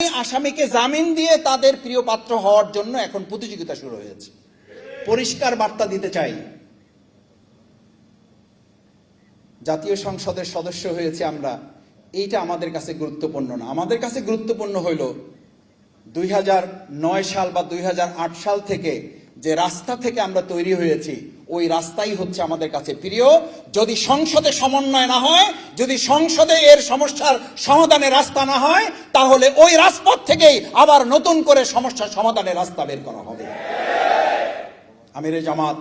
আসামিকে জামিন দিয়ে তাদের প্রিয় পাত্র হওয়ার জন্য এখন প্রতিযোগিতা শুরু হয়েছে। পরিষ্কার বার্তা দিতে চাই, জাতীয় সংসদের সদস্য হয়েছে আমরা, এইটা আমাদের কাছে গুরুত্বপূর্ণ না। আমাদের কাছে গুরুত্বপূর্ণ হইল 2009 সাল বা 2008 সাল থেকে যে রাস্তা থেকে আমরা তৈরি হয়েছি, ওই রাস্তাই হচ্ছে আমাদের কাছে প্রিয়। যদি সংসদে সমন্বয় না হয়, যদি সংসদে এর সমস্যার সমাধানের রাস্তা না হয়, তাহলে ওই রাজপথ থেকেই আবার নতুন করে সমস্যার সমাধানের রাস্তা বের করা হবে। আমিরে জামাত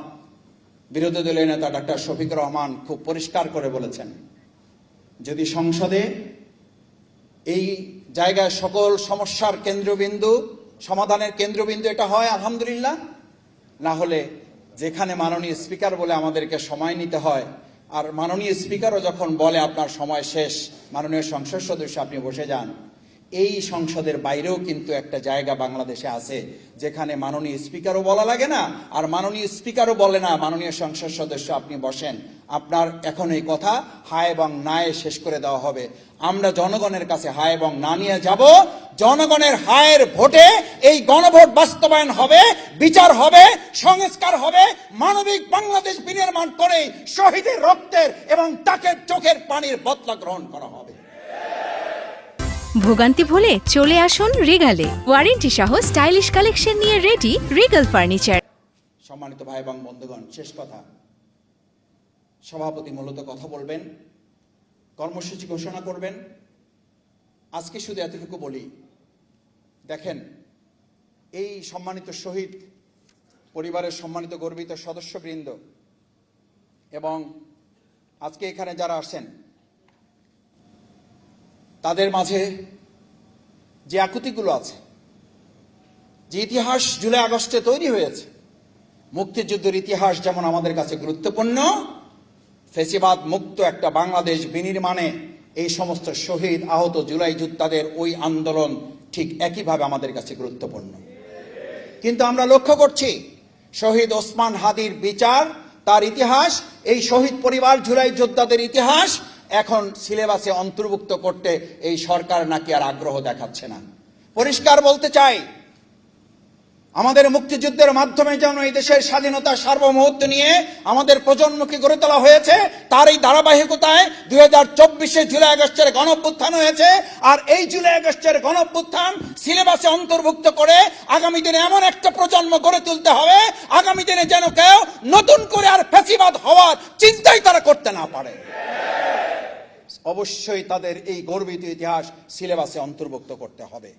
বিরোধী দলীয় নেতা ডক্টর শফিকুর রহমান খুব পরিষ্কার করে বলেছেন, যদি সংসদে এই জায়গায় সকল সমস্যার কেন্দ্রবিন্দু, সমাধানের কেন্দ্রবিন্দু এটা হয় আলহামদুলিল্লাহ, না হলে যেখানে মাননীয় স্পিকার বলে আমাদেরকে সময় নিতে হয়, আর মাননীয় স্পিকারও যখন বলে আপনার সময় শেষ, মাননীয় সংসদ সদস্য আপনি বসে যান, এই সংসদের বাইরেও কিন্তু একটা জায়গা বাংলাদেশে আছে যেখানে মাননীয় স্পিকারও বলা লাগে না, আর মাননীয় স্পিকারও বলে না মাননীয় সংসদ সদস্য আপনি বসেন, আপনার এখন এই কথা হায় এবং নায়ে শেষ করে দেওয়া হবে। আমরা জনগণের কাছে হায় এবং না নিয়ে যাব, জনগণের হায়ের ভোটে এই গণভোট বাস্তবায়ন হবে, বিচার হবে, সংস্কার হবে, মানবিক বাংলাদেশ বিনির্মাণ করে শহীদের রক্তের এবং তাকে চোখের পানির বদলা গ্রহণ করা হবে। ভোগান্তি ভুলে চলে আসুন রিগালে, ওয়ারেন্টি সহ স্টাইলিশ কালেকশন নিয়ে রেডি রিগাল ফার্নিচার। সম্মানিত ভাই এবং বন্ধুগণ, শেষ কথা, সভাপতি মূলত কথা বলবেন, কর্মসূচি ঘোষণা করবেন। আজকে শুধু এতটুকু বলি, দেখেন এই সম্মানিত শহীদ পরিবারের সম্মানিত গর্বিত সদস্যবৃন্দ এবং আজকে এখানে যারা আসছেন, তাদের মাঝে যে আকুতিগুলো আছে, যে ইতিহাস জুলাই আগস্টে তৈরি হয়েছে, মুক্তিযুদ্ধের ইতিহাস যেমন আমাদের কাছে গুরুত্বপূর্ণ, ফ্যাসিবাদ মুক্ত একটা বাংলাদেশ বিনির্মাণে এই সমস্ত শহীদ আহত জুলাই যোদ্ধাদের ওই আন্দোলন ঠিক একইভাবে আমাদের কাছে গুরুত্বপূর্ণ। কিন্তু আমরা লক্ষ্য করছি শহীদ ওসমান হাদির বিচার, তার ইতিহাস, এই শহীদ পরিবার জুলাই যোদ্ধাদের ইতিহাস এখন সিলেবাসে অন্তর্ভুক্ত করতে এই সরকার নাকি আর আগ্রহ দেখাচ্ছে না। পরিষ্কার বলতে চাই, আমাদের মুক্তিযুদ্ধের মাধ্যমে যেমন এই দেশের স্বাধীনতা সার্বভৌমত্ব নিয়ে আমাদের প্রজন্মকে গড়ে তোলা হয়েছে, তার এই ধারাবাহিকতায় 2024 জুলাই আগস্টের গণঅভ্যুত্থান হয়েছে। আর এই জুলাই আগস্টের গণঅভ্যুত্থান সিলেবাসে অন্তর্ভুক্ত করে আগামী দিনে এমন একটা প্রজন্ম গড়ে তুলতে হবে, আগামী দিনে যেন কেউ নতুন করে আর ফ্যাসিবাদ হওয়ার চিন্তাই তারা করতে না পারে। অবশ্যই তাদের এই গর্বিত ইতিহাস সিলেবাসে অন্তর্ভুক্ত করতে হবে।